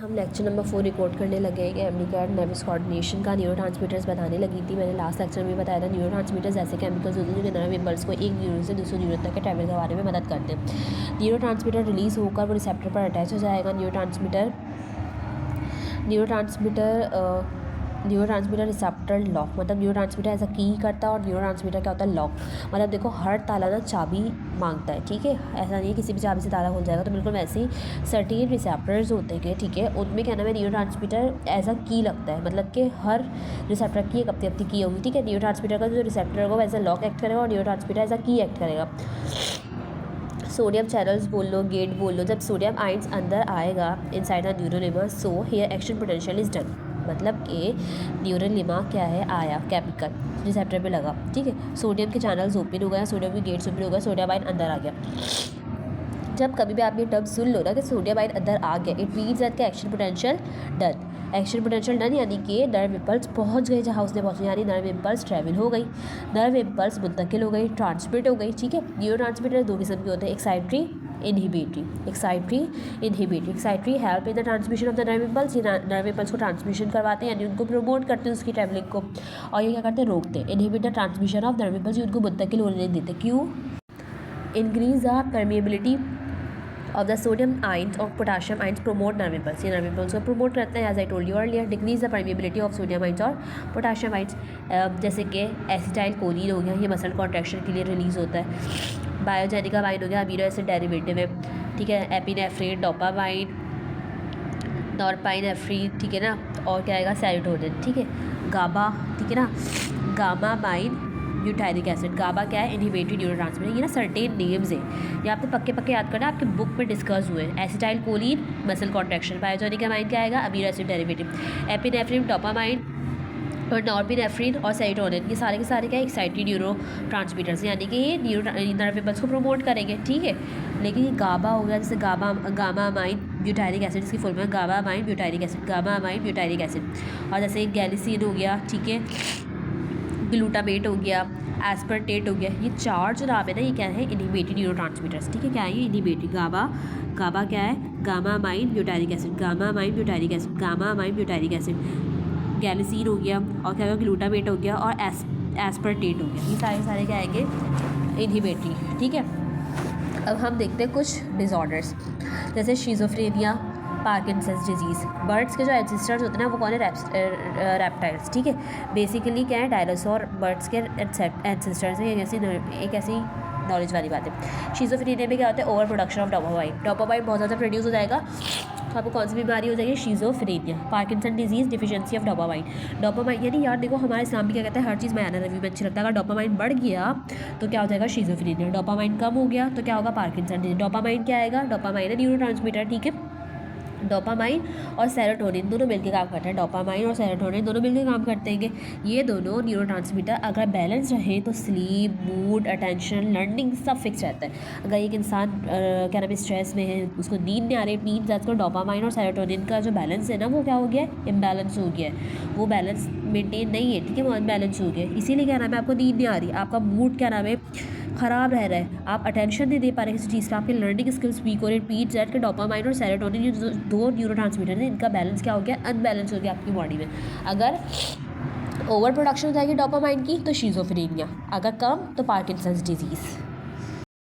हम lecture number 4 record करने लगे हैं कि एमडी-कैट नर्वस कोऑर्डिनेशन का न्यूरोट्रांसमीटर्स बताने लगी थी। मैंने लास्ट लेक्चर में बताया था न्यूरोट्रांसमीटर्स ऐसे केमिकल्स होते हैं जो नर्व इम्पल्स को एक न्यूरॉन से दूसरे न्यूरॉन तक के ट्रैवल करवाने में मदद करते हैं। न्यूरोट्रांसमीटर रिलीज़ होकर वो रिसेप्टर पर अटैच हो जाएगा। न्यूरोट्रांसमीटर रिसेप्टर लॉक, मतलब न्यूरोट्रांसमीटर ऐसा की करता है और न्यूरोट्रांसमीटर क्या होता है लॉक। मतलब देखो हर ताला ना चाबी मांगता है, ठीक है। ऐसा नहीं है किसी भी चाबी से ताला खुल जाएगा, तो बिल्कुल वैसे ही सर्टेन रिसेप्टर्स होते हैं, ठीक है। उनमें क्या नाम है न्यूरोट्रांसमीटर ऐसा की लगता है, मतलब कि हर रिसेप्टर की एक अपनी की होगी, ठीक है। न्यूरोट्रांसमीटर का जो रिसेप्टर होगा वैसा लॉक एक्ट करेगा और न्यूरोट्रांसमीटर ऐसा की एक्ट करेगा। सोडियम चैनल्स बोल लो, गेट बोल लो। जब सोडियम आइंस अंदर आएगा inside the neural lima, so here action potential is done, मतलब कि न्यूरल लिमा क्या है आया, केमिकल रिसेप्टर पे लगा, ठीक है। सोडियम के चैनल्स ओपन हो गया, सोडियम के गेट्स ओपन हो गए, सोडियम आयन अंदर आ गया। जब कभी भी आप ये टर्म सुन लो ना कि सोडियम आयन अंदर आ गया, इट मीन्स दैट का action potential done. Action potential done यानी कि नर्व इम्पल्स पहुंच गए जहाँ उसने पहुंचे, यानी नर्व इम्पल्स ट्रैवल हो गई, नर्व इम्पल्स मुंतकिल हो गई, ट्रांसमिट हो गई, ठीक है। न्यूरोट्रांसमीटर दो किस्म के होते हैं, excitatory inhibitory. Excitatory help in the transmission of the nerve impulse, ये नर्व इम्पल्स को ट्रांसमिशन करवाते हैं, यानी उनको प्रमोट करते हैं उसकी ट्रैवलिंग को। और ये क्या करते हैं, रोकते हैं। Inhibit the transmission of nerve impulse, उनको मुंतकिल होने नहीं देते। क्यों? Increase the permeability of the sodium ions और potassium ions promote nerve impulse, ये नर्व इम्पल्स को प्रमोट करते हैं। As I told you earlier, decrease the permeability of sodium ions और पोटाशियम आइंस, जैसे कि एसिटाइल कोलिन हो गया, ये मसल कॉन्ट्रैक्शन के लिए रिलीज होता है। बायोजेनिका वाइन हो गया, अमीनो एसिड डेरिवेटिव है, ठीक है। एपिनेफ्रिन, डोपामाइन, नॉरपाइनेफ्रिन, ठीक है ना। और क्या आएगा, सेरोटोनिन, ठीक है। गाबा, ठीक है ना। गामामाइन ब्यूटाइरिक एसिड, गाबा क्या है, इनहिबिटरी न्यूरोट्रांसमीटर। ये ना सर्टेन नेम्स हैं, ये आपने पक्के याद करना, आपके बुक में डिस्कस हुए हैं। Acetyl choline muscle contraction, biogenic amine क्या आएगा, amino acid derivative. Epinephrine, dopamine और नॉरपिनेफ्रिन और सेरोटोनिन, ये सारे के सारे क्या है, एक्साइटरी न्यूरो ट्रांसमीटर्स, यानी कि ये नर्व इम्पल्स को प्रमोट करेंगे, ठीक है। लेकिन ये गाबा हो गया, जैसे गामामाइन ब्यूटाइरिक एसिड, इसकी फुल में गामामाइन butyric acid, gamma amino butyric acid. और जैसे गैलिसिन हो गया, ठीक है, ग्लूटामेट हो गया, एस्पर्टेट हो गया, ये चार जो नाम है ना, ये क्या है, इनहिबिटरी न्यूरोट्रांसमीटर्स, ठीक है। क्या है ये, इनहिबिटरी। गाबा क्या है, gamma amino butyric acid, gamma amino butyric acid, gamma amino butyric acid. Glycine हो गया, और क्या होगा, ग्लूटामेट हो गया, और एस्पर्टेट हो गया, ये सारे क्या आएंगे, इनहिबिटरी, ठीक है। अब हम देखते हैं कुछ डिसऑर्डर्स, जैसे शिज़ोफ्रेनिया, पार्किंसंस डिजीज़। बर्ड्स के जो एंसेस्टर्स होते हैं ना, वो कौन है, रेप्टाइल्स, ठीक है। बेसिकली क्या है, डायनासोर बर्ड्स के एंसेस्टर्स हैं। एक ऐसी नॉलेज वाली बात है। शिज़ोफ्रेनिया में क्या होता है, ओवर प्रोडक्शन ऑफ डोपामाइन बहुत ज़्यादा प्रोड्यूस हो जाएगा, तो आपको कौन सी बीमारी हो जाएगी, schizophrenia. Parkinson disease, deficiency of dopamine, यानी यार देखो हमारे इस्लाम भी क्या कहता है, हर चीज़ बयान रिव्यू में अच्छी लगता है। अगर डोपामाइन बढ़ गया तो क्या हो जाएगा, शिज़ोफ्रेनिया। डोपामाइन कम हो गया तो क्या होगा, पार्किंसन डिजीज। डोपामाइन क्या आएगा, डोपामाइन है न्यूरोट्रांसमीटर, ठीक है। डोपामाइन और सेरोटोनिन दोनों मिलकर काम करते हैं, डोपामाइन और सेरोटोनिन दोनों मिलकर काम करते हैं। ये दोनों न्यूरोट्रांसमीटर अगर बैलेंस रहे तो स्लीप, मूड, अटेंशन, लर्निंग सब फिक्स रहता है। अगर एक इंसान क्या नाम है, स्ट्रेस में है, उसको नींद नहीं आ रही, मीन दैट को डोपामाइन और सेरोटोनिन का जो बैलेंस है ना, वो क्या हो गया है, इम्बैलेंस हो गया है, वो बैलेंस मेंटेन नहीं है, ठीक है, वो अनबैलेंस हो गया है। इसीलिए क्या नाम है, आपको नींद नहीं आ रही, आपका मूड क्या नाम है, ख़राब रह रहा है, आप अटेंशन नहीं दे पा रहे किसी चीज़ पर, आपके लर्निंग स्किल्स वीक हो रहे हैं। पीट जेड के डोपामाइन और सेरोटोनिन, ये दो न्यूरोट्रांसमीटर हैं, इनका बैलेंस क्या हो गया, अनबैलेंस हो गया आपकी बॉडी में। अगर ओवर प्रोडक्शन हो जाएगी डोपामाइन की तो शिज़ोफ्रेनिया, अगर कम तो पार्किंसंस डिजीज़।